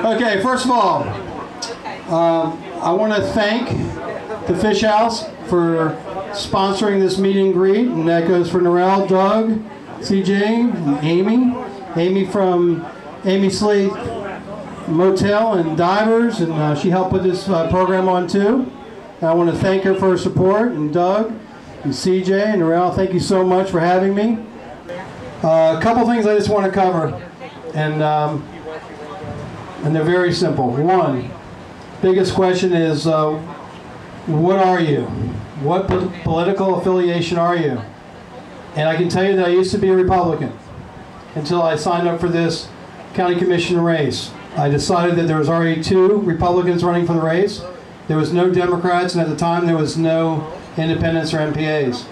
Okay, first of all, I want to thank the Fish House for sponsoring this meet and greet, and that goes for Norrell, Doug, CJ, and Amy. Amy from Amy Slate Motel and Divers, and she helped put this program on too. And I want to thank her for her support, and Doug, and CJ, and Norrell, thank you so much for having me. A couple things I just want to cover, and they're very simple. One, biggest question is, what are you? What political affiliation are you? And I can tell you that I used to be a Republican until I signed up for this county commission race. I decided that there was already 2 Republicans running for the race. There was no Democrats, and at the time there was no independents or NPAs.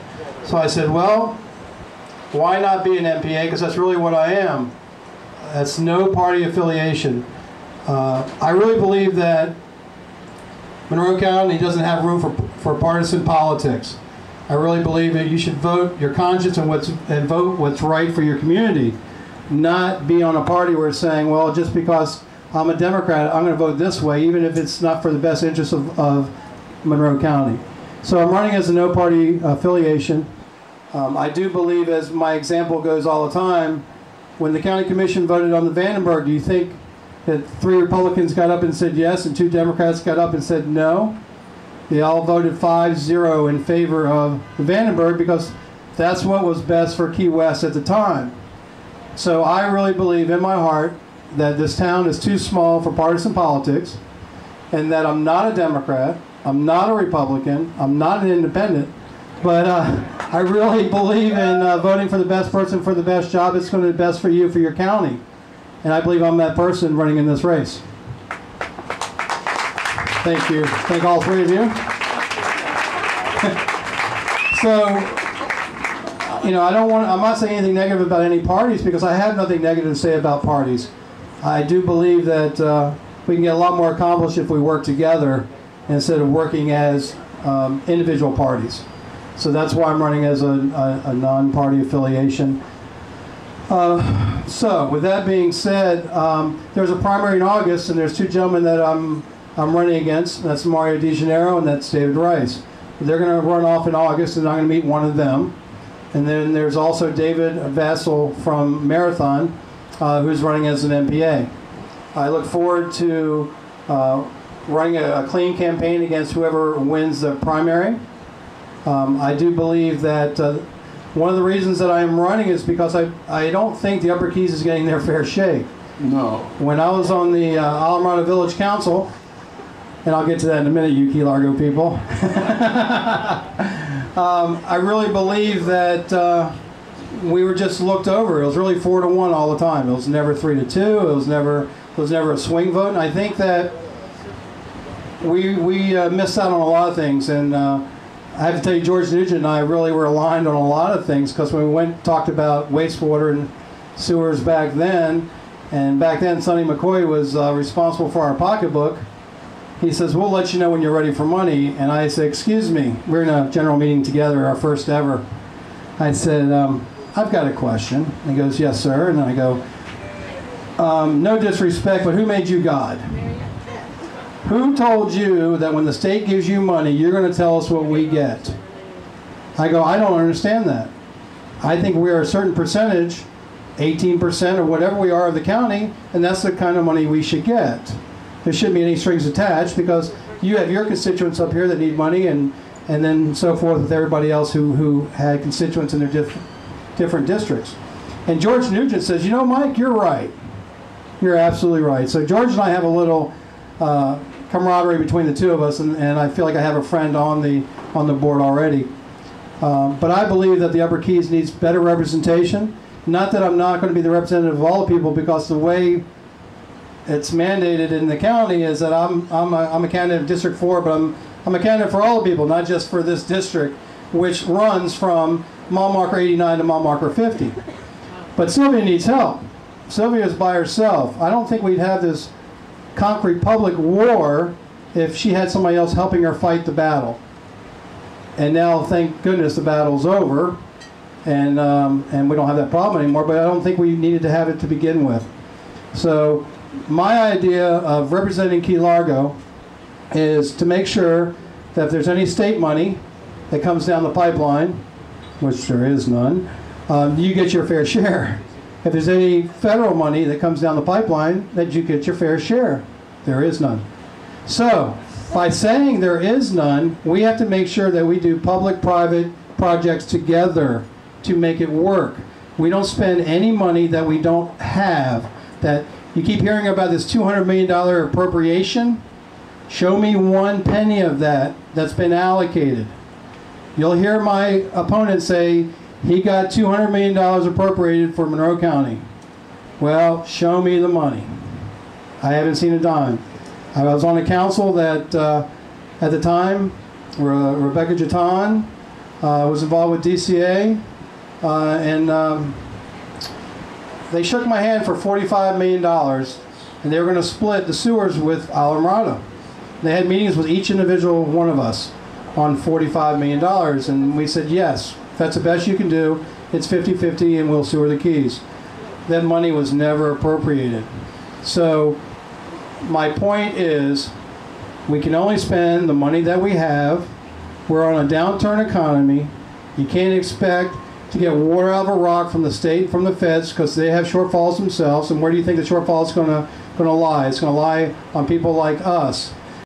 So I said, well, why not be an NPA? Because that's really what I am. That's no party affiliation. I really believe that Monroe County doesn't have room for partisan politics. I really believe that you should vote your conscience and vote what's right for your community, not be on a party where it's saying, well, just because I'm a Democrat, I'm going to vote this way, even if it's not for the best interest of Monroe County. So I'm running as a no party affiliation. I do believe, as my example goes all the time, when the county commission voted on the Vandenberg, do you think that 3 Republicans got up and said yes and 2 Democrats got up and said no? They all voted 5-0 in favor of the Vandenberg because that's what was best for Key West at the time. So I really believe in my heart that this town is too small for partisan politics, and that I'm not a Democrat, I'm not a Republican, I'm not an independent, but I really believe in voting for the best person for the best job. It's going to be best for you, for your county. And I believe I'm that person running in this race. Thank you. Thank all 3 of you. So, you know, I'm not saying anything negative about any parties because I have nothing negative to say about parties. I do believe that we can get a lot more accomplished if we work together instead of working as individual parties. So that's why I'm running as a non-party affiliation. So with that being said, there's a primary in August, and there's 2 gentlemen that I'm running against. That's Mario DeGennaro and that's David Rice. They're going to run off in August, and I'm going to meet one of them. And then there's also David Vassell from Marathon, who's running as an NPA. I look forward to running a clean campaign against whoever wins the primary. I do believe that one of the reasons that I am running is because I don't think the Upper Keys is getting their fair shake. No. When I was on the Alameda Village Council, and I'll get to that in a minute, you Key Largo people, I really believe that we were just looked over. It was really 4-1 all the time. It was never 3-2. It was never a swing vote. And I think that we missed out on a lot of things. And I have to tell you, George Nugent and I really were aligned on a lot of things, because when we went and talked about wastewater and sewers back then, and back then Sonny McCoy was responsible for our pocketbook, he says, we'll let you know when you're ready for money. And I said, excuse me, we're in a general meeting together, our first ever. I said, I've got a question. And he goes, yes, sir. And I go, no disrespect, but who made you God? Who told you that when the state gives you money, you're going to tell us what we get? I go, I don't understand that. I think we are a certain percentage, 18% or whatever we are of the county, and that's the kind of money we should get. There shouldn't be any strings attached, because you have your constituents up here that need money, and then so forth with everybody else who had constituents in their different districts. And George Nugent says, you know, Mike, you're right. You're absolutely right. So George and I have a little camaraderie between the 2 of us, and I feel like I have a friend on the board already. But I believe that the Upper Keys needs better representation. Not that I'm not going to be the representative of all the people, because the way it's mandated in the county is that I'm a candidate of District 4, but I'm a candidate for all the people, not just for this district, which runs from mile marker 89 to mile marker 50. But Sylvia needs help. Sylvia is by herself. I don't think we'd have this concrete public war if she had somebody else helping her fight the battle. And now, thank goodness, the battle's over, and we don't have that problem anymore, but I don't think we needed to have it to begin with. So my idea of representing Key Largo is to make sure that if there's any state money that comes down the pipeline, which there is none, you get your fair share. If there's any federal money that comes down the pipeline, that you get your fair share. There is none. So, by saying there is none, we have to make sure that we do public-private projects together to make it work. We don't spend any money that we don't have. That you keep hearing about this $200 million appropriation. Show me one penny of that that's been allocated. You'll hear my opponent say he got $200 million appropriated for Monroe County. Well, show me the money. I haven't seen a dime. I was on a council that, at the time, Rebecca Jatan was involved with DCA, and they shook my hand for $45 million, and they were going to split the sewers with Alamorado. They had meetings with each individual one of us on $45 million, and we said, yes, if that's the best you can do, it's 50-50 and we'll sewer the Keys. That money was never appropriated. So my point is, we can only spend the money that we have. We're on a downturn economy. You can't expect to get water out of a rock from the state, from the feds, because they have shortfalls themselves. And where do you think the shortfall is going to lie? It's going to lie on people like us.